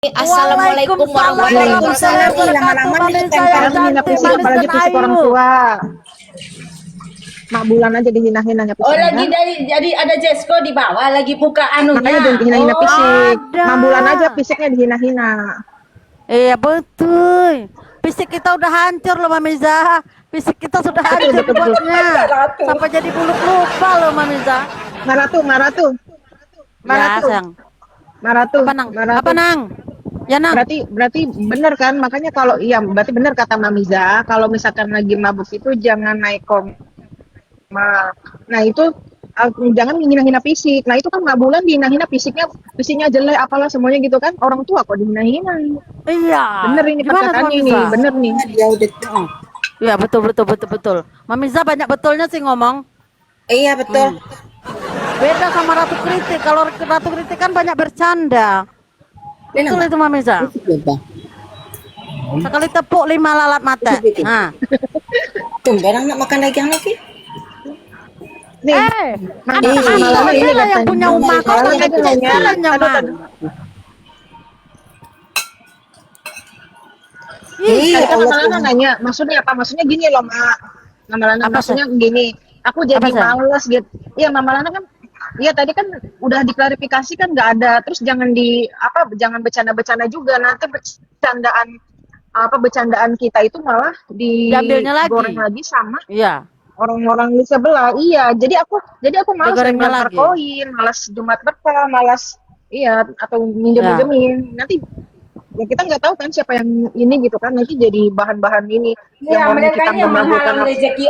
Assalamualaikum Waalaikumsalam. warahmatullahi Ih, lama-lama nih wabarakatuh. tempel Jangan fisik apalagi fisik orang tua. Mak Bulan aja dihina-hina Oh, lagi fisiknya. jadi ada Jesko di bawah lagi buka Makanya jangan anunya. dihina-hina fisik. ada. Mak Bulan aja fisiknya dihina-hina. Iya betul. Fisik kita udah hancur loh Mamiza. Fisik kita sudah hancur betul. buatnya. Sampai jadi buluk lupa loh Mamiza. Maratu. Ya sayang. Maratu. Apa nang? Apa nang? Ya nang. Berarti benar kan? Makanya kalau iya berarti benar kata Mamiza, kalau misalkan lagi mabuk itu jangan naik koma. Nah, itu jangan menghina-hina fisik. Nah, itu kan Mak Bulan dihina-hina fisiknya jelek apalah semuanya gitu kan. Orang tua kok dihina-hina. Iya. Bener ini Gimana perkataannya ini, Mamiza? bener nih. Iya betul. Mamiza banyak betulnya sih ngomong. Iya betul. Beda sama Ratu Kritik. Kalau Ratu Kritik kan banyak bercanda. Betul itu Mamiza. Sekali tepuk 5 lalat mata. Nah. Tumben nak makan daging lagi. Nih, Anak lama ini lah yang punya rumah kau Malala tak tadi nanya, tadi kan Malala nanya, maksudnya apa? Maksudnya gini loh, Mak. Malala maksudnya gini, aku jadi males gitu. Iya, Mama Lana kan, iya tadi kan udah diklarifikasi kan nggak ada. Terus jangan jangan bercanda-bercanda juga. Nanti bercandaan kita itu malah diambilnya digoreng lagi sama iya orang-orang di sebelah. Iya, jadi aku malas digorengnya lagi. koin, malas Jumat berkah, malas atau minjem-minjemin. Nanti ya kita nggak tahu kan siapa yang ini gitu kan, nanti jadi bahan-bahan ini Ya, yang mereka ini yang menghalang rezeki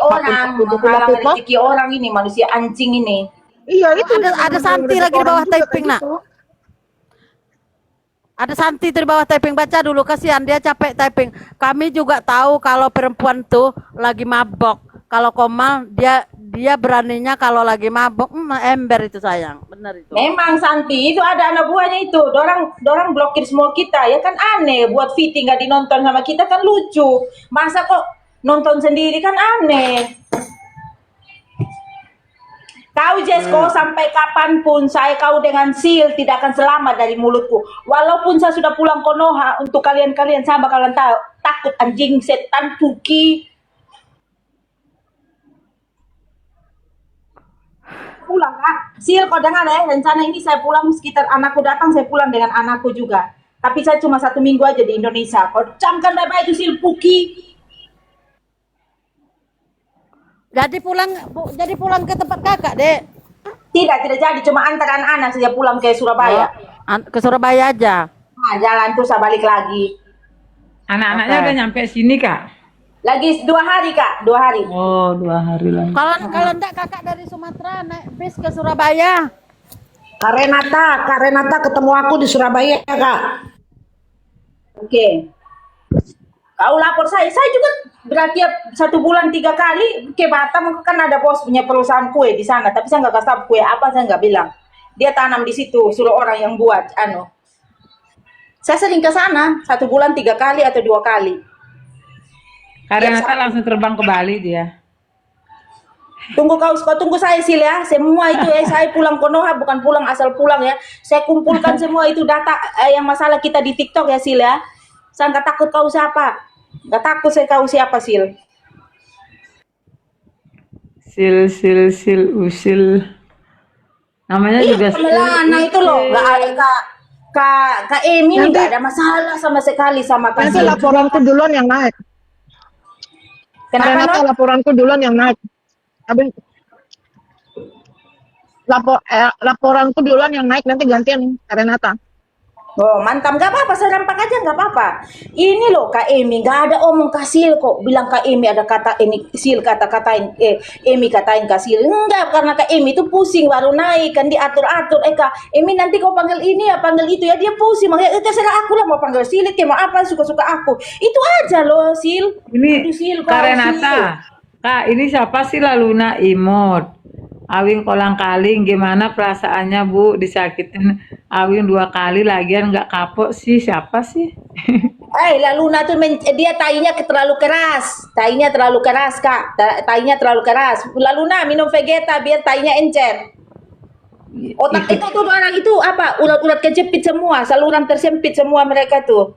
orang, ini manusia anjing ini. Iya, itu ada Santi lagi di bawah typing nak. Ada Santi di bawah typing, baca dulu, kasihan dia capek typing. Kami juga tahu kalau perempuan tuh lagi mabok. Kalau Komal dia beraninya kalau lagi mabok ember itu sayang. Benar itu. Memang Santi itu ada anak buahnya itu. Dorang blokir semua kita ya kan, aneh. Buat fitting nggak dinonton sama kita kan lucu. Masa kok nonton sendiri kan aneh. Kau Jesko, sampai kapanpun kau dengan Sil tidak akan selamat dari mulutku. Walaupun saya sudah pulang Konoha, untuk kalian sama kalian tahu, takut anjing setan Puki. Pulang kan? Sil, kau dengar ya, rencana ini saya pulang sekitar anakku datang, saya pulang dengan anakku juga. Tapi saya cuma 1 minggu aja di Indonesia. Kau camkan baik-baik itu Sil Puki. Jadi pulang ke tempat kakak, Dek. Tidak jadi, cuma antar anak-anak saja pulang ke Surabaya. Ke Surabaya aja. Nah, jalan terus saya balik lagi. Anak-anaknya udah nyampe sini, Kak? Lagi 2 hari, Kak. 2 hari. Oh, 2 hari lagi. Kalau enggak kakak dari Sumatera naik bis ke Surabaya. Kak Renata ketemu aku di Surabaya, Kak. Oke. Kau lapor saya juga berarti 1 bulan 3 kali ke Batam, kan ada bos punya perusahaan kue di sana, tapi saya nggak kasih tahu kue apa, saya nggak bilang. Dia tanam di situ, suruh orang yang buat Saya sering ke sana 1 bulan 3 kali atau 2 kali. Karena langsung terbang ke Bali dia. Kau tunggu saya Sil ya. Semua itu saya pulang Konoha, bukan pulang asal pulang ya. Saya kumpulkan semua itu data yang masalah kita di TikTok ya Sil ya. Saya nggak takut kau siapa. Nggak takut saya kau siapa Sil. Sil usil. Namanya juga Melana itu loh. Kak Emi nggak ada masalah sama sekali sama Kak nanti Sil. laporanku duluan yang naik. Kenapa Renata laporanku duluan yang naik. Habis laporanku duluan yang naik, nanti gantian Renata. Oh mantap, nggak apa-apa, saya nampak aja nggak apa-apa. Ini loh Kak Emi, nggak ada omong Kak Sil kok bilang Kak Emi ada kata ini Sil kata-katain Emi katain Kak Sil. Enggak, karena Kak Emi itu pusing baru naik kan diatur-atur. Kak Emi nanti kau panggil ini ya panggil itu ya, dia pusing, makanya terserah aku lah mau panggil Sil mau apa suka-suka aku. Itu aja loh Sil. ini Sil, Kak Renata. Kak, ini siapa sih Laluna Imot? Awing kolang kaling, gimana perasaannya Bu disakitin Awing 2 kali lagian nggak kapok sih, siapa sih? Laluna tuh dia tainya terlalu keras. Tainya terlalu keras, Kak. Tainya terlalu keras. Laluna minum Vegeta biar tainya encer. Otak ikut. itu tuh orang itu apa? Urat-urat kejepit semua, saluran tersempit semua mereka tuh.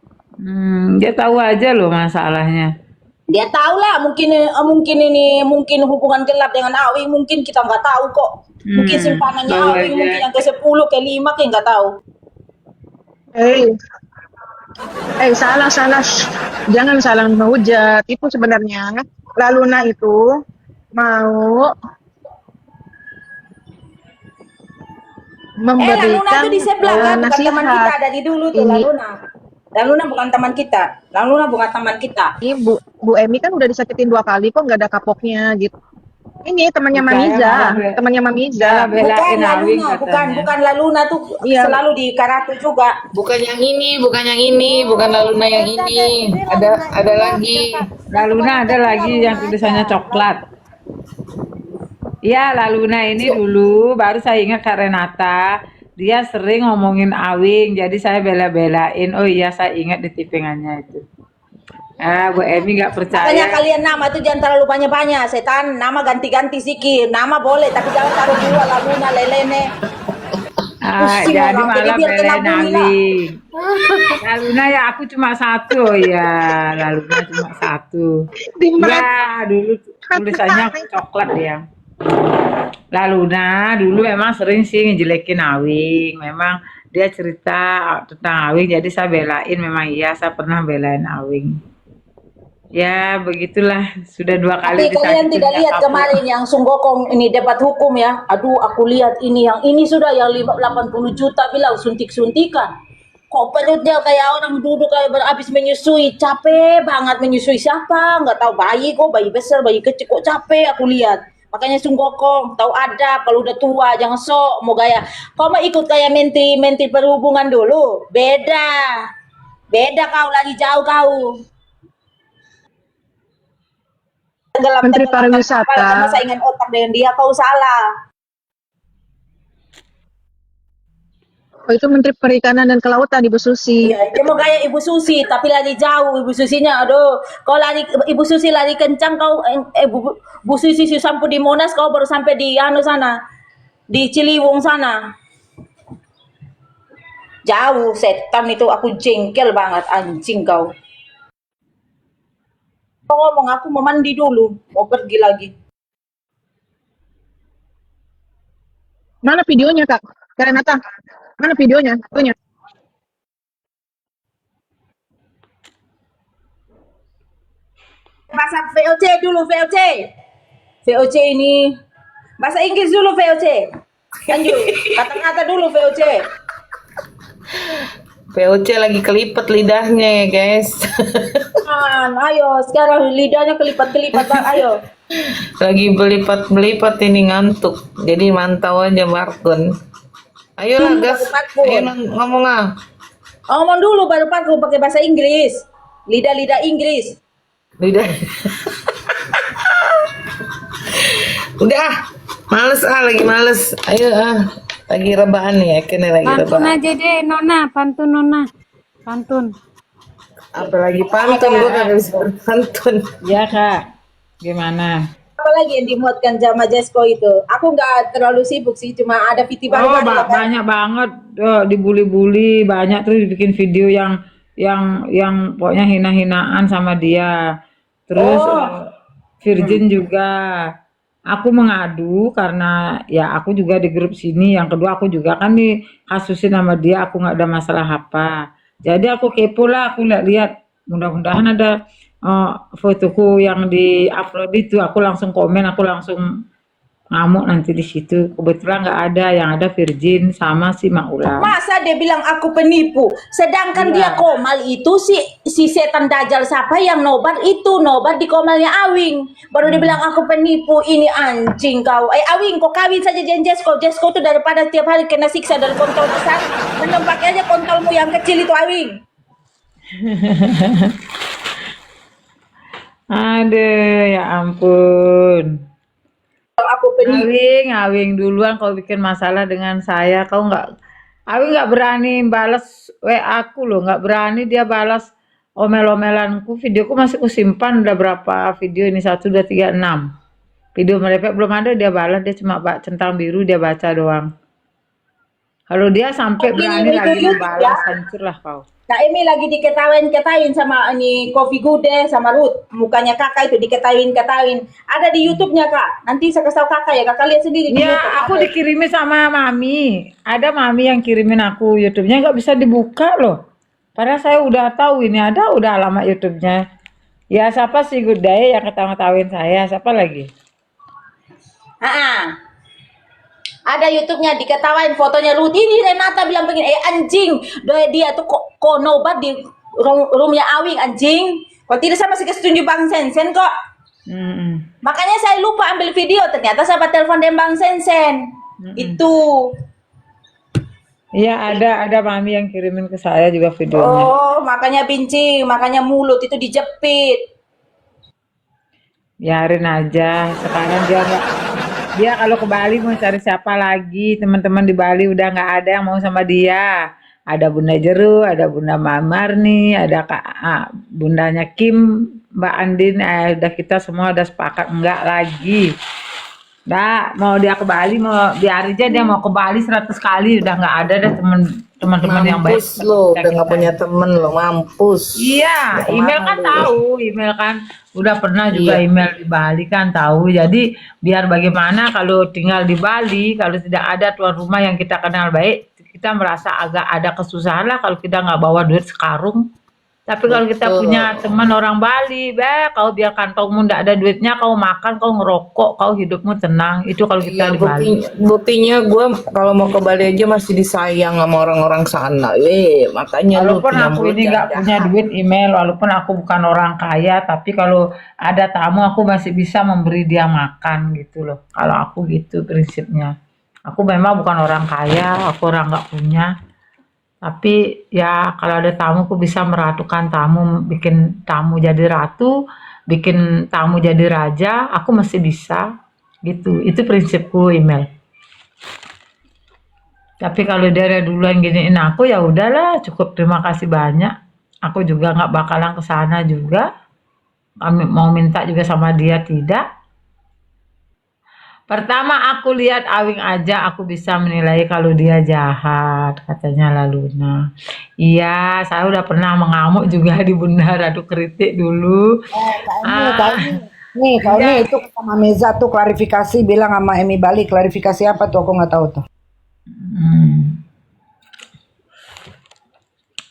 Dia tahu aja loh masalahnya. Dia tahu lah, mungkin hubungan gelap dengan Awing, mungkin kita nggak tahu kok. Mungkin simpanannya Tahu Awing, aja. mungkin yang ke-10, ke-5, kayak nggak tahu. Eh, salah salah. Shh. Jangan salah menghujat. Itu sebenarnya Laluna itu mau Laluna memberikan tuh di sebelah kan, bukan teman kita nasihat. dari dulu tuh Ini Laluna. Laluna bukan teman kita. Laluna bukan teman kita. ini Bu Emi kan udah disakitin 2 kali kok nggak ada kapoknya gitu. Ini temannya Saya Mamiza, malah temannya Mamiza. malah Bukan belain Awing Laluna, katanya. bukan Laluna tuh Iya, selalu di karatu juga. Bukan yang ini, bukan yang ini, bukan Laluna yang ini. Ada lagi. Laluna ada lagi yang tulisannya coklat. Iya, Laluna ini dulu baru saya ingat Kak Renata. Dia sering ngomongin Awing, jadi saya bela-belain. Oh iya, saya ingat di tippingannya itu. Bu Emi nggak Makanya percaya. kalian nama tuh jangan terlalu banyak-banyak. Setan nama ganti-ganti sedikit. Nama boleh tapi jangan taruh dua Laluna Lelene. Pusing Jadi orang, jadi malah biar kena belain bully lah. Awing. Laluna ya aku cuma satu. Oh iya, Laluna cuma satu. Ya, dulu tulisannya coklat ya. Laluna dulu memang sering sih ngejelekin Awing. Memang dia cerita tentang Awing, jadi saya belain. Memang iya, saya pernah belain Awing. Ya, begitulah. Sudah 2 kali Tapi kalian disakitin tidak nggak lihat kapok. kemarin yang Sunggokong ini debat hukum ya. Aduh, aku lihat ini yang ini sudah yang 80 juta bilang suntik-suntikan. Kok perutnya kayak orang duduk kayak habis menyusui, capek banget menyusui siapa? Nggak tahu bayi kok, bayi besar, bayi kecil kok capek aku lihat. Makanya Sunggokong tahu adab kalau udah tua jangan sok mau gaya. Kau mau ikut kayak menteri perhubungan dulu? Beda. Beda kau lagi jauh kau. Menteri Tenggelam Pariwisata. kapal sama saingan otak dengan dia kau salah. Oh, itu Menteri Perikanan dan Kelautan Ibu Susi. Iya, dia mau gaya Ibu Susi tapi lagi jauh Ibu Susinya. Aduh, kau lari Ibu Susi lari kencang kau Bu Susi sampai di Monas kau baru sampai di sana. Di Ciliwung sana. Jauh setan itu aku jengkel banget anjing kau. Kau ngomong aku mau mandi dulu, mau pergi lagi. Mana videonya, Kak? Kak Renata, mana videonya? Itunya. Bahasa VOC dulu VOC. VOC ini bahasa Inggris dulu VOC. Lanjut, kata-kata dulu VOC. POC lagi kelipet lidahnya ya guys. Ayo sekarang lidahnya kelipat-kelipat Bang, ayo. Lagi belipat-belipat ini ngantuk. Jadi mantau aja Markun. Ayolah gas. Ayo ngomong ah. Ngomong dulu baru pakai bahasa Inggris. Lidah-lidah Inggris. Lidah. Udah ah. Males lagi males. Ayo ah. Lagi rebahan nih ya, kena lagi Pantun rebahan. aja deh, Nona. Pantun, Nona. Pantun. Apalagi pantun, gue kagak bisa berpantun. Ya, Kak. Gimana? Apalagi yang dimuatkan Jama Jesko itu. Aku nggak terlalu sibuk sih, cuma ada VT baru Oh, kan. banyak banget dibully-bully, banyak terus bikin video yang pokoknya hina-hinaan sama dia. Terus Virgin juga. Aku mengadu karena ya aku juga di grup sini. Yang kedua aku juga kan nih kasusin sama dia, aku nggak ada masalah apa. Jadi aku kepo lah, aku lihat mudah-mudahan ada fotoku yang di-upload itu. Aku langsung komen, aku langsung ngamuk nanti di situ. Kebetulan nggak ada, yang ada Virgin sama si Maulam. Masa dia bilang aku penipu, sedangkan dia komal itu si setan dajal siapa yang nobar di komalnya Awing. Baru dia bilang aku penipu, ini anjing kau. Awing kau kawin saja Jesko tuh daripada tiap hari kena siksa dari kontol besar, mending pakai aja kontolmu yang kecil itu Awing. Aduh, ya ampun. Aku penipu. Awing duluan kau bikin masalah dengan saya, kau nggak, Awing nggak berani balas WA aku loh, nggak berani dia balas omel-omelanku. Videoku masih kusimpan, udah berapa video ini, 1, 2, 3, 6 video mereka belum ada dia balas, dia cuma centang biru dia baca doang. Kalau dia sampai berani Ini lagi YouTube membalas, ya. hancur lah kau. Kak Emi lagi diketawain-ketain sama ini Coffee Gude sama Ruth. Mukanya kakak itu diketawain-ketain. Ada di YouTube-nya kak. Nanti saya kasih tahu kakak ya. Kakak lihat sendiri di Ya, YouTube. aku dikirimin sama mami. Ada mami yang kirimin aku YouTube-nya nggak bisa dibuka loh. Padahal saya udah tahu ini ada udah alamat YouTube-nya. Ya siapa sih Good Day yang ketawa-ketawain saya? Siapa lagi? Ah, ada YouTube-nya diketawain fotonya Ruth. Ini Renata bilang begini, anjing, dia tuh kok nobat di roomnya Awing anjing. Kok tidak sama sih kesetuju Bang Sensen kok. Mm-mm. Makanya saya lupa ambil video. Ternyata saya telepon dengan Bang Sensen. Itu. Iya ada mami yang kirimin ke saya juga videonya. Oh, makanya bincing, makanya mulut itu dijepit. Biarin aja. Sekarang dia kalau ke Bali mau cari siapa lagi? Teman-teman di Bali udah nggak ada yang mau sama dia. Ada Bunda Jeru, ada Bunda Marni, ada bundanya Kim, Mbak Andin, udah kita semua udah sepakat enggak lagi. Nah, mau dia ke Bali, mau biar aja dia mau ke Bali 100 kali udah nggak ada deh teman-teman yang baik. Mampus lo, udah nggak punya temen lo, mampus. Iya, email kan tahu, email kan udah pernah juga Iya. email di Bali kan tahu. Jadi biar bagaimana kalau tinggal di Bali, kalau tidak ada tuan rumah yang kita kenal baik, kita merasa agak ada kesusahan lah kalau kita nggak bawa duit sekarung. Tapi kalau kita Betul. punya teman orang Bali, kau biar kantongmu ndak ada duitnya, kau makan, kau ngerokok, kau hidupmu tenang. Itu kalau kita Iya, di Bali. buktinya gue kalau mau ke Bali aja masih disayang sama orang-orang sana. Makanya lu Walaupun punya aku mulut ini nggak jahat. punya duit email, walaupun aku bukan orang kaya, tapi kalau ada tamu aku masih bisa memberi dia makan gitu loh. Kalau aku gitu prinsipnya. Aku memang bukan orang kaya, aku orang nggak punya. Tapi ya kalau ada tamu aku bisa meratukan tamu, bikin tamu jadi ratu, bikin tamu jadi raja, aku masih bisa gitu. Itu prinsipku email. Tapi kalau dia duluan giniin aku ya udahlah, cukup terima kasih banyak. Aku juga nggak bakalan ke sana juga. Mau minta juga sama dia tidak. Pertama aku lihat Awing aja aku bisa menilai kalau dia jahat, katanya Laluna. Iya, saya udah pernah mengamuk juga di Bunda Ratu Kritik dulu. Ah, Nih, kau iya. nih itu sama Meza tuh klarifikasi bilang sama Emi Bali klarifikasi apa tuh aku nggak tahu tuh. Hmm.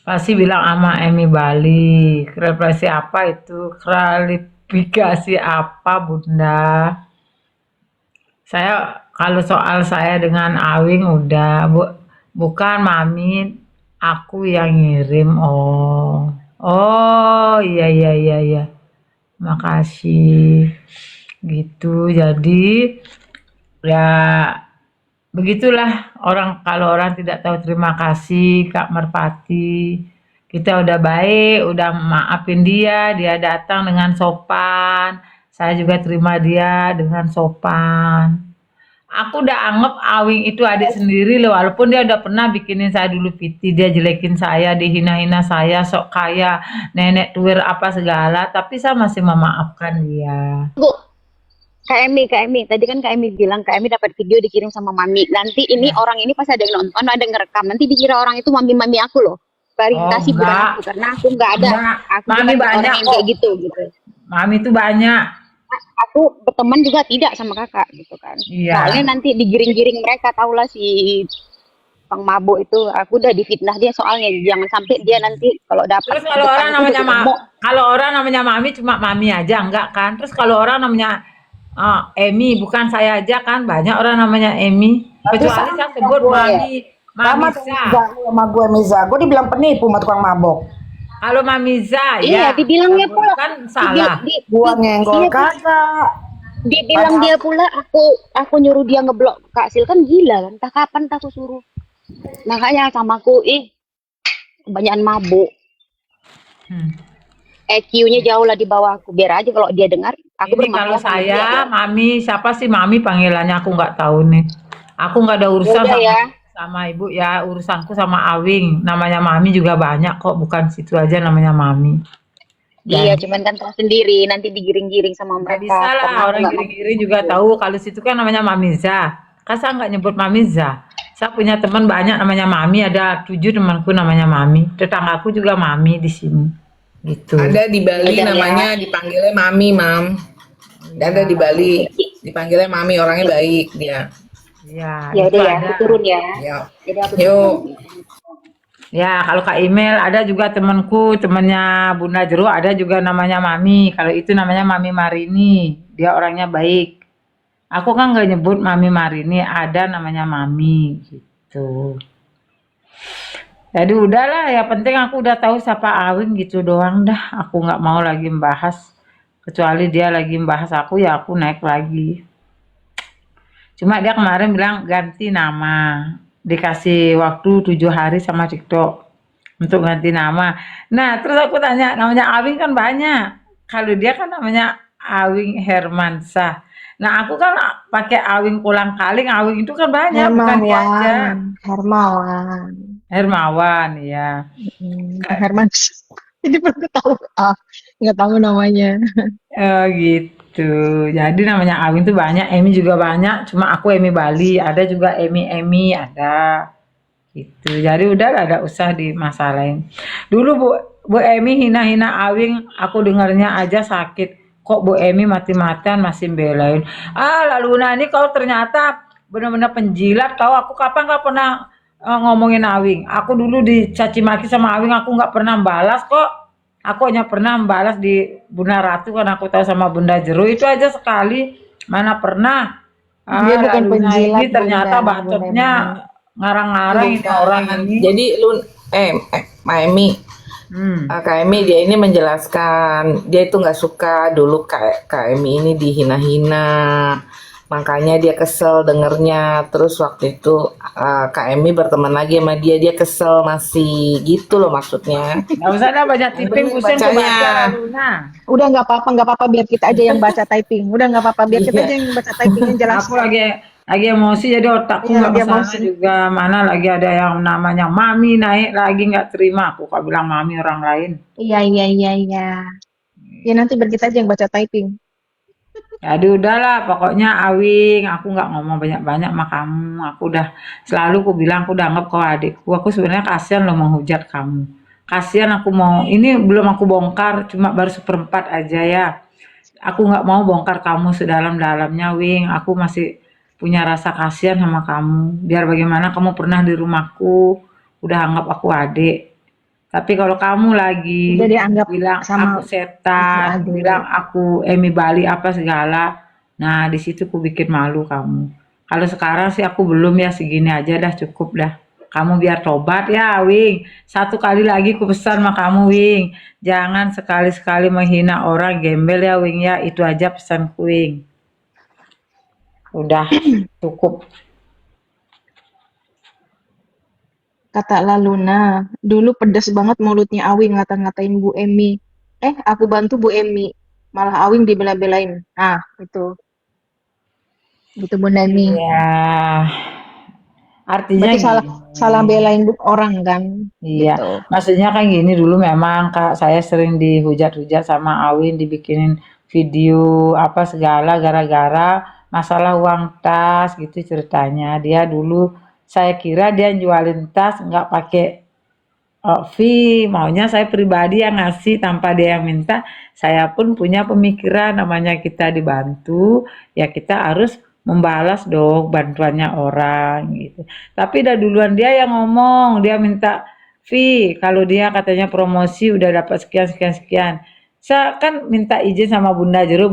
Pasti bilang sama Emi Bali, klarifikasi apa itu? Klarifikasi apa, Bunda? Saya kalau soal saya dengan Awing udah bukan Mami, aku yang ngirim. Oh iya. Makasih. Gitu. Jadi ya begitulah kalau orang tidak tahu terima kasih Kak Merpati. Kita udah baik, udah maafin dia datang dengan sopan. Saya juga terima dia dengan sopan. Aku udah anggap Awing itu adik sendiri loh, walaupun dia udah pernah bikinin saya dulu piti, dia jelekin saya, dihina-hina saya, sok kaya, nenek tuir apa segala, tapi saya masih memaafkan dia. Bu, Kak Emi, tadi kan Kak Emi bilang Kak Emi dapat video dikirim sama Mami. Nanti ini orang ini pas ada yang nonton, ada yang ngerekam. Nanti dikira orang itu mami aku loh. Klarifikasi Oh, bukan enggak. aku, karena aku nggak ada. Enggak. Aku Mami bukan banyak orang yang kok. kayak gitu. Mami tuh banyak. Aku berteman juga tidak sama kakak gitu kan. Iya. Soalnya nanti digiring-giring mereka, tahulah si Bang Mabuk itu. Aku udah difitnah dia soalnya. Jangan sampai dia nanti kalau dapat Terus kalau orang namanya Mami cuma Mami aja enggak kan? Terus kalau orang namanya Emi, bukan saya aja kan, banyak orang namanya Emi. Kecuali saya sebut Mami, Sama Mamisa. sama gue Meza, gue dibilang penipu sama tukang mabok. Kalau Mamiza, Iya, ya. dibilangnya pula. Kan salah. Gua nyenggol Iya, kagak. dia bilang dia pula aku nyuruh dia ngeblok Kak Sil, kan gila kan, entah kapan aku suruh. Makanya sama aku kebanyakan mabuk. EQ-nya jauh lah di bawah aku. Biar aja kalau dia dengar aku Ini kalau bermasalah sama dia, saya, ya. Mami, siapa sih Mami panggilannya aku nggak tahu nih. Aku nggak ada urusan Udah sama, ya. sama ibu ya, urusanku sama Awing. Namanya Mami juga banyak kok, bukan situ aja namanya Mami. Iya, cuman kan tahu sendiri nanti digiring-giring sama Nggak mereka. bisa lah, karena aku orang nggak giri-giri juga tahu kalau situ kan namanya Mamiza. Kan saya nggak nyebut Mamiza. Saya punya teman banyak namanya Mami, ada 7 temanku namanya Mami. Tetanggaku juga Mami di sini. Gitu. Ada di Bali Belajar ya. namanya dipanggilnya Mami, Mam. Ada di Bali dipanggilnya Mami, orangnya baik dia. Ya, Ya itu udah ya, ada. aku turun ya. Ya. Jadi aku Yuk. Ya, kalau Kak Email ada juga temanku, temannya Bunda Jero ada juga namanya Mami. Kalau itu namanya Mami Marini. Dia orangnya baik. Aku kan nggak nyebut Mami Marini, ada namanya Mami gitu. Jadi udahlah, ya penting aku udah tahu siapa Awing gitu doang dah. Aku nggak mau lagi membahas. Kecuali dia lagi membahas aku, ya aku naik lagi. Cuma dia kemarin bilang ganti nama. Dikasih waktu 7 hari sama TikTok untuk ganti nama. Nah, terus aku tanya, namanya Awing kan banyak. Kalau dia kan namanya Awing Hermansyah. Nah, aku kan pakai Awing Kolang-Kaling. Awing itu kan banyak, bukan dia aja. Hermawan. Hermawan, ya. Bukan Herman. Jadi baru tahu. Nggak tahu namanya. Oh gitu. Jadi namanya Awing tuh banyak, Emi juga banyak. Cuma aku Emi Bali, ada juga Emi ada. Gitu. Jadi udah ada usah dimasalahin. Dulu Bu Emi hina-hina Awing, aku dengarnya aja sakit. Kok Bu Emi mati-matian masih belain. Lalu ini kau ternyata benar-benar penjilat kau. Aku kapan nggak pernah ngomongin Awing. Aku dulu dicaci maki sama Awing, aku nggak pernah balas kok. Aku hanya pernah membalas di Bunda Ratu kan aku tahu sama Bunda Jero itu aja sekali. Mana pernah. Dia bukan lalu penjilat, ini ternyata Bunda, bacotnya ngarang-ngarang ini Bukan. orang ini. Jadi lu Mbak Emi, Hmm. Kak Emi dia ini menjelaskan dia itu nggak suka dulu Kak Emi ini dihina-hina, makanya dia kesel dengernya. Terus waktu itu Kak Emi berteman lagi sama dia kesel masih gitu loh maksudnya. Nggak usah ada banyak typing, Bener pusing bacanya. kebaca Luna. Udah nggak apa-apa biar kita aja yang baca typing. Udah nggak apa-apa biar kita Iya. aja yang baca typing yang jelas. Aku lagi emosi jadi otakku Iya, nggak lagi kesana emosi. juga. Mana lagi ada yang namanya Mami naik lagi nggak terima. Aku kok bilang Mami orang lain. Iya. Ya nanti biar kita aja yang baca typing. Jadi udahlah, pokoknya Awing, aku nggak ngomong banyak-banyak sama kamu. Aku udah selalu aku bilang aku udah anggap kau adikku. Aku sebenarnya kasihan loh menghujat kamu. Kasihan aku mau, ini belum aku bongkar, cuma baru 1/4 aja ya. Aku nggak mau bongkar kamu sedalam-dalamnya, Wing. Aku masih punya rasa kasihan sama kamu. Biar bagaimana kamu pernah di rumahku, udah anggap aku adik. Tapi kalau kamu lagi Udah dianggap bilang sama aku setan, adik. bilang aku Emi Bali apa segala, nah di situ aku bikin malu kamu. Kalau sekarang sih aku belum ya, segini aja dah cukup dah. Kamu biar tobat ya, Wing. Satu kali lagi aku pesan sama kamu, Wing. Jangan sekali-sekali menghina orang, gembel ya, Wing ya. Itu aja pesanku, Wing. Udah cukup. Kata Laluna, dulu pedas banget mulutnya Awing ngata-ngatain Bu Emi. Aku bantu Bu Emi. Malah Awing dibela-belain. Nah, itu. Gitu Bunda Emi. Ya, artinya Berarti gini. salah belain orang kan? Iya, Gitu. maksudnya kan gini, dulu memang Kak saya sering dihujat-hujat sama Awin, dibikinin video apa segala gara-gara masalah uang tas gitu ceritanya. Dia dulu saya kira dia jualin tas nggak pakai fee, maunya saya pribadi yang ngasih tanpa dia yang minta. Saya pun punya pemikiran namanya kita dibantu, ya kita harus membalas dong bantuannya orang gitu. Tapi dah duluan dia yang ngomong, dia minta fee. Kalau dia katanya promosi udah dapat sekian sekian sekian. Saya kan minta izin sama Bunda Jero,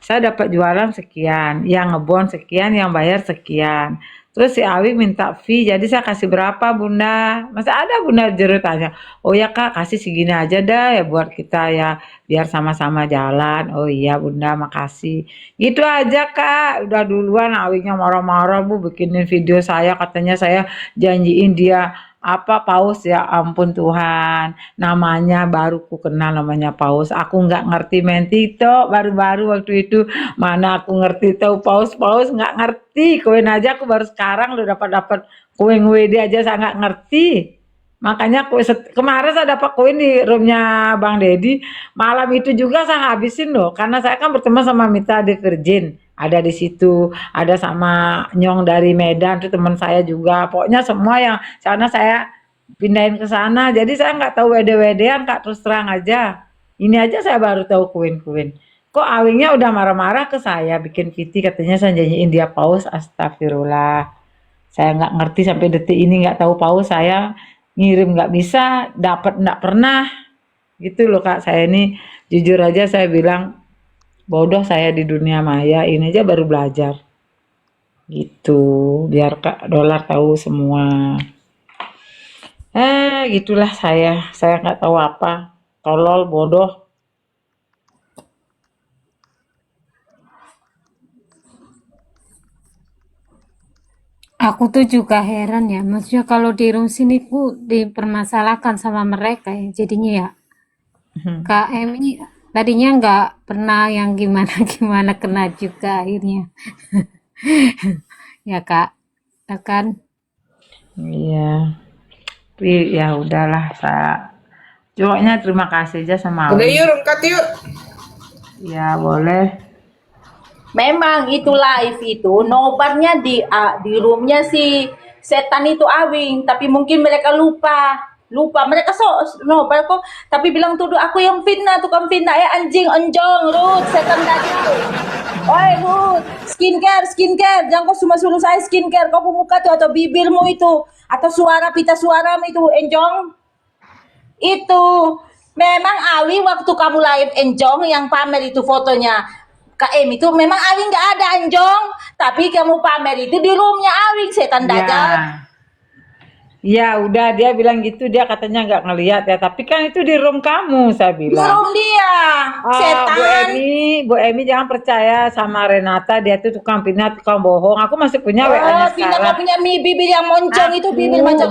saya dapat jualan sekian, yang ngebon sekian, yang bayar sekian. Terus si Awi minta fee, jadi saya kasih berapa Bunda? Masa ada Bunda Jero tanya, oh ya Kak kasih segini aja dah ya buat kita ya, biar sama-sama jalan. Oh iya Bunda makasih. Gitu aja Kak, udah duluan Awinya marah-marah Bu bikinin video saya, katanya saya janjiin dia apa paus, ya ampun Tuhan, namanya baru ku kenal namanya paus, aku nggak ngerti main TikTok baru-baru waktu itu, mana aku ngerti tahu paus nggak ngerti, koin aja aku baru sekarang udah dapat koin WD aja saya nggak ngerti. Makanya kemarin saya dapat koin di roomnya Bang Deddy, malam itu juga saya habisin loh, karena saya kan berteman sama Mita di Virgin. ada di situ, ada sama Nyong dari Medan tuh teman saya juga. Pokoknya semua yang sana saya pindahin ke sana. Jadi saya nggak tahu wede-wedean Kak, terus terang aja. Ini aja saya baru tahu kuin-kuin. Kok Awingnya udah marah-marah ke saya bikin VT katanya saya janjiin dia paus. Astagfirullah. Saya nggak ngerti sampai detik ini nggak tahu paus saya ngirim nggak bisa, dapat nggak pernah. Gitu loh Kak, saya ini jujur aja saya bilang bodoh saya di dunia maya, ini aja baru belajar. Gitu, biar Kak Dolar tahu semua. Gitulah saya nggak tahu apa. Tolol, bodoh. Aku tuh juga heran ya, maksudnya kalau di room sini ku dipermasalahkan sama mereka ya, jadinya ya Kak Emi tadinya nggak pernah yang gimana-gimana kena juga akhirnya. Ya Kak, ya kan? Iya, tapi ya udahlah saya. Pokoknya terima kasih aja sama Udah Awing. yuk, cut yuk. Ya boleh. Memang itu live itu nobarnya di roomnya si setan itu Awing, tapi mungkin mereka lupa mereka nobar kok, tapi bilang tuduh aku yang fitnah, tukang fitnah ya anjing onjong Ruth setan dajjal. Oi Ruth, skincare jangan kau cuma suruh saya skincare, kau muka tuh atau bibirmu itu atau suara pita suaramu itu enjong itu. Memang Awi waktu kamu live enjong yang pamer itu fotonya KM itu memang Awi nggak ada enjong, tapi kamu pamer itu di roomnya Awi setan dajjal. Ya udah dia bilang gitu, dia katanya nggak ngelihat ya, tapi kan itu di room kamu saya Di bilang. room dia setan. Bu Emi jangan percaya sama Renata, dia tuh tukang fitnah, tukang bohong. Aku masih punya WA-nya Pindah kau sekarang. punya bibir yang moncong itu bibir macam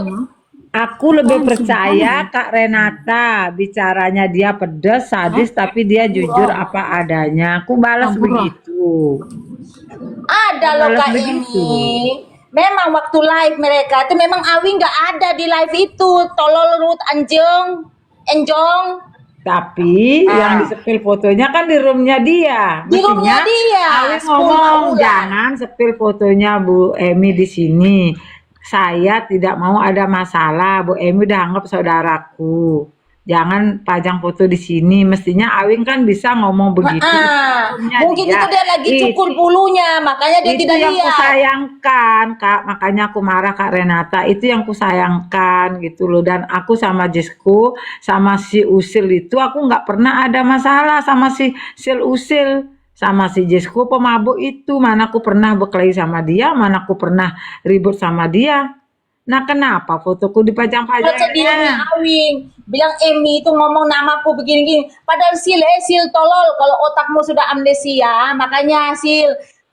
Aku lebih percaya Kak Renata, bicaranya dia pedes, sadis, tapi dia jujur apa adanya. Aku balas begitu. ada loh Balas Kak begitu. ini. Memang waktu live mereka itu memang Awi nggak ada di live itu. Tolol Ruth anjing, enjong. Tapi yang disepil fotonya kan di roomnya dia. Di roomnya Mestinya dia. Awi 10 ngomong bulan. jangan sepil fotonya Bu Emi di sini. Saya tidak mau ada masalah. Bu Emi udah anggap saudaraku. Jangan pajang foto di sini. Mestinya Awing kan bisa ngomong begitu. Roomnya Mungkin itu dia lagi cukur bulunya, makanya dia itu tidak yang lihat. kusayangkan Kak, makanya aku marah Kak Renata, itu yang kusayangkan gitu loh. Dan aku sama Jesku sama si Usil itu aku nggak pernah ada masalah sama si Sil Usil, sama si Jesku pemabuk itu, mana aku pernah berkelahi sama dia, mana aku pernah ribut sama dia. Nah kenapa fotoku Baca di roomnya dipajang-pajangnya? Awing, bilang Emi itu ngomong namaku begini-gini. Padahal Sil tolol, kalau otakmu sudah amnesia, makanya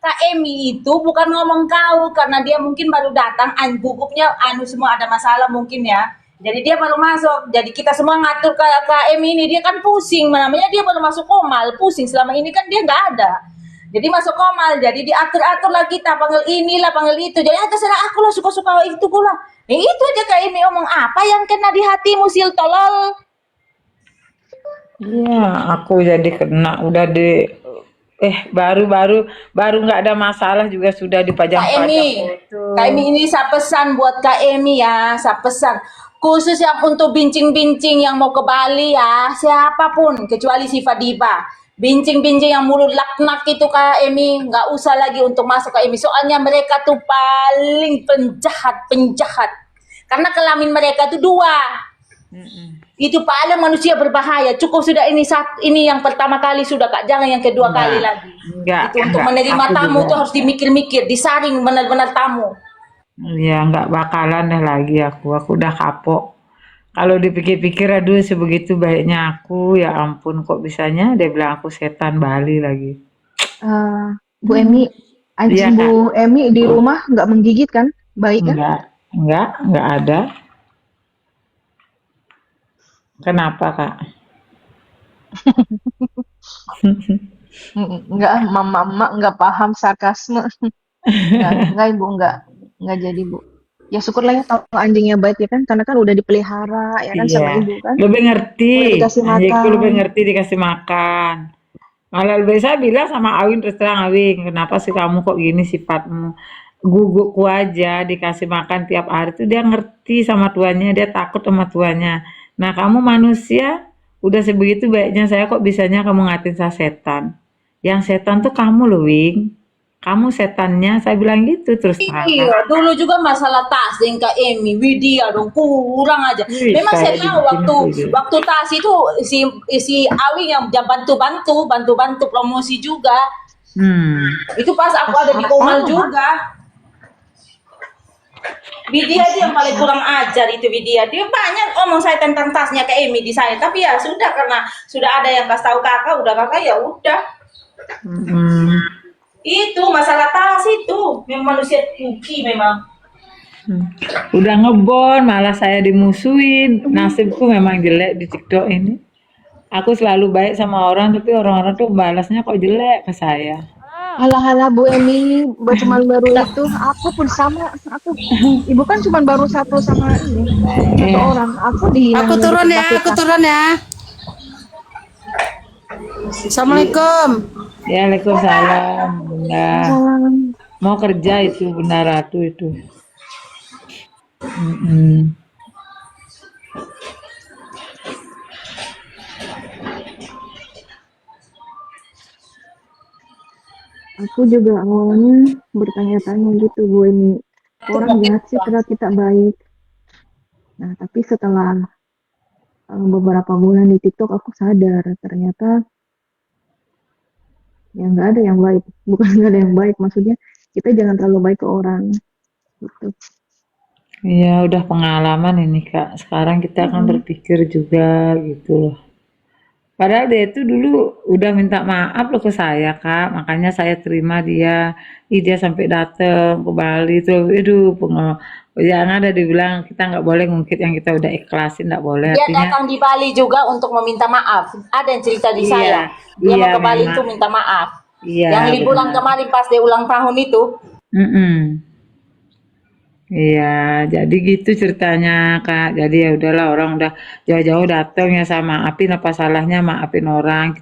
Kak Emi itu bukan ngomong kau, karena dia mungkin baru datang, gugupnya semua ada masalah mungkin ya. Jadi dia baru masuk, jadi kita semua ngatur Kak Emi ini, dia kan pusing, namanya dia baru masuk komal, pusing, selama ini kan dia nggak ada. Jadi masuk komal, jadi diatur-atur lah kita, panggil inilah, panggil itu. Jadi terserah aku lah, suka-suka itu pula. Itu aja Kak Emi omong, apa yang kena di hatimu Sil tolol? Iya, aku jadi kena udah di baru nggak ada masalah juga sudah Kak dipajang-pajang Emi, foto. Kak Emi ini saya pesan buat Kak Emi ya, saya pesan. Khusus yang untuk bincing-bincing yang mau ke Bali ya, siapapun kecuali si Fadiba. Bincing-bincing yang mulut laknak itu Kak Emi, nggak usah lagi untuk masuk Kak Emi. Soalnya mereka tuh paling penjahat. Karena kelamin mereka tuh dua. Itu paling manusia berbahaya. Cukup sudah ini yang pertama kali sudah Kak, jangan yang kedua kali lagi. Enggak, Itu untuk enggak. menerima Aku tamu juga. tuh harus dimikir-mikir, disaring benar-benar tamu. Ya nggak bakalan dah lagi aku udah kapok. Kalau dipikir-pikir aduh sebegitu baiknya aku, ya ampun kok bisanya dia bilang aku setan Bali lagi. Bu Emi, Iya, anjing Kak. Bu Emi di rumah nggak menggigit kan? Baik kan? Enggak ada. Kenapa Kak? Enggak, mama nggak paham sarkasme. Enggak Ibu, enggak jadi Bu. Ya syukurlah ya kalau anjingnya baik ya kan, karena kan udah dipelihara ya kan sama Iya, Ibu kan. lebih ngerti. Udah dikasih Anjingku lebih makan. ngerti dikasih makan. Malah lebih saya bilang sama Awin terus terang, Awin, kenapa sih kamu kok gini sifatmu? Gugukku aja dikasih makan tiap hari tuh dia ngerti sama tuannya, dia takut sama tuannya. Nah kamu manusia, udah sebegitu baiknya saya kok bisanya kamu ngatain saya setan. Yang setan tuh kamu loh, Wing. Kamu setannya, saya bilang gitu terus terang kan. Iya, dulu juga masalah tas dengan Kak Emi, Widya dong kurang aja. Wih, Memang saya saya tahu dibikin waktu video. waktu tas itu si Awi yang bantu-bantu promosi juga. Hmm. Itu pas aku ada di Komal juga. Widya dia yang paling kurang ajar itu Widya. Dia banyak omong saya tentang tasnya Kak Emi di saya. Tapi ya sudah karena sudah ada yang kasih tahu kakak, udah kakak ya udah. Hmm. Itu masalah tas itu. Memang manusia cuki memang. Udah ngebon, malah saya dimusuhin. Nasibku memang jelek di TikTok ini. Aku selalu baik sama orang, tapi orang-orang tuh balasnya kok jelek ke saya. Halah-halah Bu Emi, cuma baru itu, aku pun sama, ibu kan cuma baru satu sama ini, satu Iya. orang, aku dihina Aku turun ya, aku turun ya. Assalamualaikum. Ya, Waalaikumsalam, Bunda. Mau kerja itu Bunda Ratu itu. Mm-mm. Aku juga awalnya bertanya-tanya gitu Bu Emi, orang jahat sih ternyata tidak baik. Nah tapi setelah beberapa bulan di TikTok aku sadar ternyata ya nggak ada yang baik, bukan nggak ada yang baik, maksudnya kita jangan terlalu baik ke orang gitu. Iya, udah pengalaman ini Kak. Sekarang kita akan berpikir juga gitu loh. Padahal dia itu dulu udah minta maaf loh ke saya Kak, makanya saya terima dia. Dia sampai datang ke Bali tuh, aduh, yang ada dibilang kita nggak boleh ngungkit yang kita udah ikhlasin, nggak boleh. Dia Artinya, datang di Bali juga untuk meminta maaf. Ada yang cerita di saya. Dia iya mau ke Bali memang, itu minta maaf. iya Yang liburan benar. kemarin pas dia ulang tahun itu. Mm-mm. Iya, jadi gitu ceritanya Kak. Jadi ya udahlah orang udah jauh-jauh datang ya sama maafin apa salahnya maafin orang.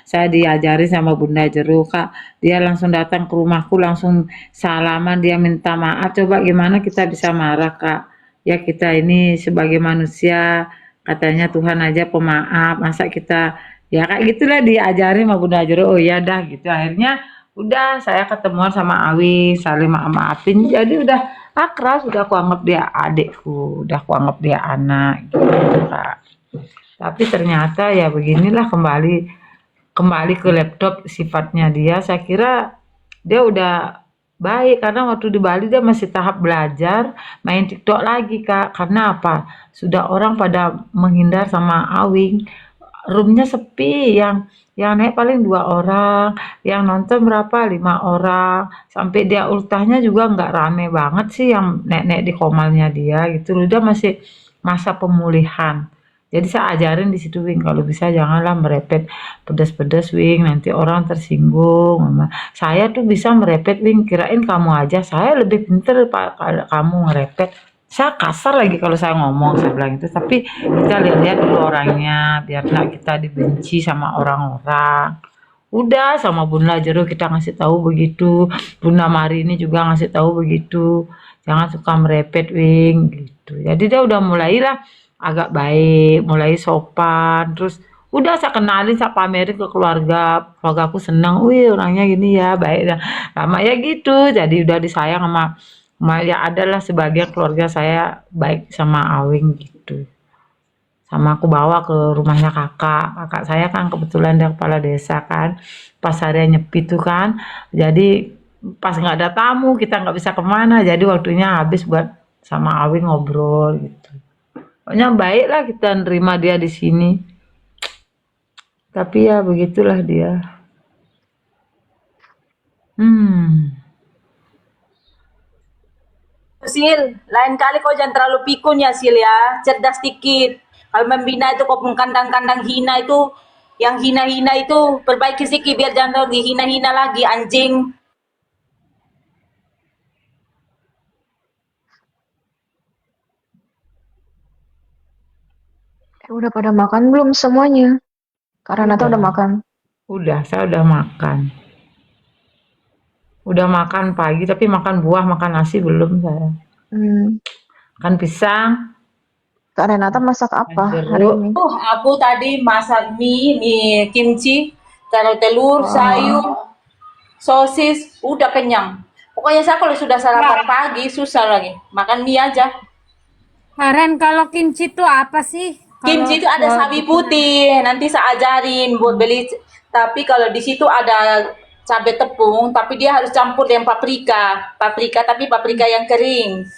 Saya diajari sama Bunda Jeru Kak. Dia langsung datang ke rumahku langsung salaman dia minta maaf. Coba gimana kita bisa marah Kak? Ya kita ini sebagai manusia katanya Tuhan aja pemaaf. Masa kita ya kayak gitulah diajari sama Bunda Jeru. Oh iya dah gitu. Akhirnya udah saya ketemuan sama Awi saling maafin. Jadi udah akrab, udah aku anggap dia adikku, udah aku anggap dia anak gitu Kak. Tapi ternyata ya beginilah kembali ke laptop sifatnya dia. Saya kira dia udah baik karena waktu di Bali dia masih tahap belajar main TikTok lagi Kak. Karena apa? Sudah orang pada menghindar sama Awing. Roomnya sepi, yang naik paling 2 orang, yang nonton berapa 5 orang, sampai dia ultahnya juga nggak rame banget sih yang naik-naik di komalnya dia gitu loh. Dia masih masa pemulihan. Jadi saya ajarin di situ Wing, kalau bisa janganlah merepet pedas-pedas Wing, nanti orang tersinggung. Saya tuh bisa merepet Wing, kirain kamu aja, saya lebih pinter Pak kalau kamu ngerepet. Saya kasar lagi kalau saya ngomong, saya bilang itu. Tapi kita lihat-lihat dulu orangnya, biar nggak kita dibenci sama orang-orang. Udah sama Bunda Jero kita ngasih tahu begitu, Bunda Mari ini juga ngasih tahu begitu. Jangan suka merepet, Wing, gitu. Jadi dia udah mulailah agak baik, mulai sopan, terus udah saya kenalin, saya pamerin ke keluarga aku senang, wih orangnya gini ya, baik dah. Lama ya gitu, jadi udah disayang sama ya adalah sebagian keluarga saya baik sama Awing gitu. Sama aku bawa ke rumahnya kakak saya kan kebetulan dia kepala desa kan, pas hari nyepi tuh kan, jadi pas nggak ada tamu kita nggak bisa kemana, jadi waktunya habis buat sama Awing ngobrol gitu. Pokoknya baik lah kita nerima dia di sini. Tapi ya begitulah dia. Hmm. Sil, lain kali kau jangan terlalu pikun ya Sil ya. Cerdas dikit. Kalau membina itu kau kandang-kandang hina itu, yang hina-hina itu perbaiki sedikit biar jangan dihina-hina lagi anjing. Udah pada makan belum semuanya? Karena Nata udah makan. Saya udah makan. Udah makan pagi, tapi makan buah, makan nasi belum saya. Hmm. Makan pisang, Kak Renata masak apa jeruk. hari ini? Aku tadi masak mie kimchi, taruh telur, sayur, sosis, udah kenyang. Pokoknya saya kalau sudah sarapan pagi susah lagi, makan mie aja. Karen, kalau kimchi itu apa sih? Kimchi itu ada sawi putih, nanti saya ajarin buat beli. Tapi kalau di situ ada cabai tepung, tapi dia harus campur dengan paprika, tapi paprika yang kering.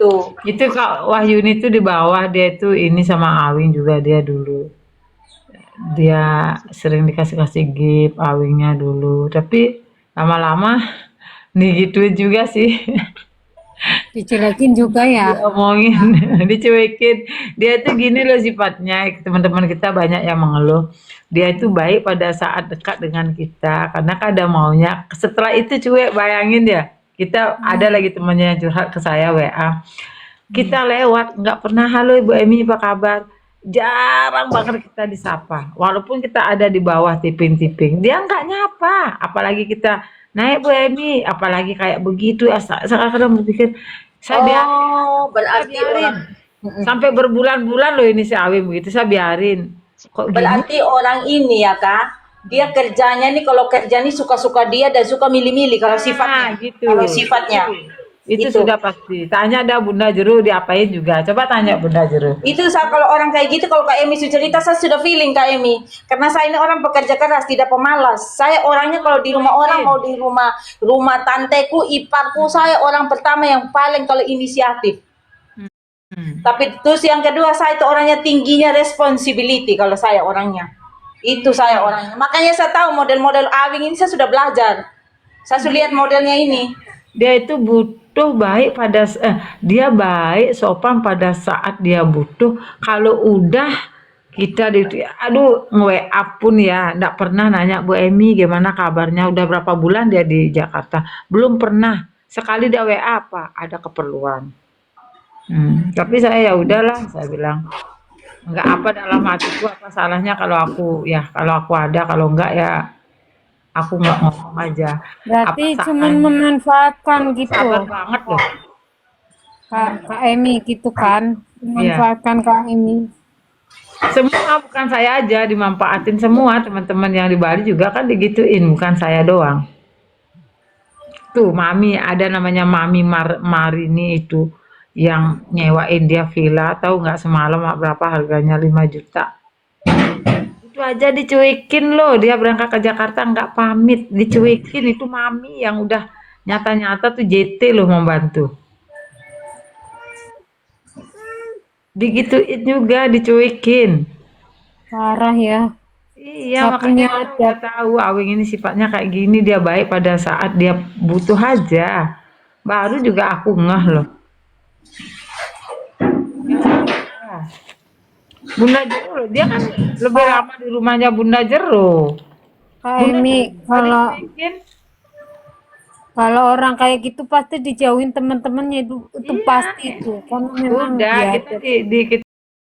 Tuh. Itu Kak Wahyuni tuh di bawah, dia itu ini sama Awing juga dia dulu. Dia sering dikasih-kasih gift Awingnya dulu, tapi lama-lama nih gituin juga sih. Dijelekin juga ya. Diomongin, dicuekin. Dia itu gini loh sifatnya. Teman-teman kita banyak yang mengeluh. Dia itu baik pada saat dekat dengan kita, karena kadang maunya. Setelah itu cuek, bayangin ya. Kita ada lagi temannya yang curhat ke saya WA. Kita lewat, nggak pernah halo Ibu Emi apa kabar. Jarang banget kita disapa. Walaupun kita ada di bawah tiping-tiping, dia nggak nyapa. Apalagi kita naik Bu Emi, apalagi kayak begitu. Saya kadang berpikir, saya Berarti biarin. Sampai berbulan-bulan loh ini si Awing begitu, saya biarin. Kok gini? berarti orang ini ya Kak, dia kerjanya nih kalau kerja nih suka-suka dia dan suka milih-milih kalau sifatnya. gitu. Kalau sifatnya. Itu Itu. sudah pasti. Tanya ada Bunda Jeru diapain juga. Coba tanya Bunda Jeru. Itu saya kalau orang kayak gitu, kalau Kak Emi cerita saya sudah feeling Kak Emi. Karena saya ini orang pekerja keras, tidak pemalas. Saya orangnya kalau di rumah orang, mau di rumah tanteku, iparku, saya orang pertama yang paling kalau inisiatif. Tapi terus yang kedua, saya itu orangnya tingginya responsibility kalau saya orangnya. Itu saya orangnya. Makanya saya tahu model-model Awing ini saya sudah belajar. Saya sudah lihat modelnya ini. Dia itu butuh baik pada dia baik sopan pada saat dia butuh. Kalau udah kita nge-WA pun ya enggak pernah nanya Bu Emi gimana kabarnya, udah berapa bulan dia di Jakarta, belum pernah sekali dia WA apa ada keperluan. Tapi saya ya udahlah, saya bilang enggak apa dalam hatiku, apa salahnya kalau aku ada, kalau enggak ya aku nggak ngomong aja. Berarti Apa cuman salahnya? memanfaatkan gitu, Sabar banget loh. Kak Emi gitu kan, memanfaatkan Kak Emi. Semua, bukan saya aja dimanfaatin, semua teman-teman yang di Bali juga kan digituin, bukan saya doang. Tuh Mami, ada namanya Mami Marini itu yang nyewain dia villa, tahu nggak semalam berapa harganya, 5 juta. Itu aja dicuekin loh, dia berangkat ke Jakarta nggak pamit, dicuekin. Itu Mami yang udah nyata-nyata tuh JT loh membantu. Digituin juga, dicuekin. Parah ya. Iya, Nggak punya makanya adab. udah tahu Awing ini sifatnya kayak gini, dia baik pada saat dia butuh aja. Baru juga aku ngeh loh. Bunda Jeru, dia kan lebih lama di rumahnya Bunda Jeru. Kak Emi, kalau orang kayak gitu pasti dijauhin teman-temannya itu pasti itu, karena memang Udah, dia kita di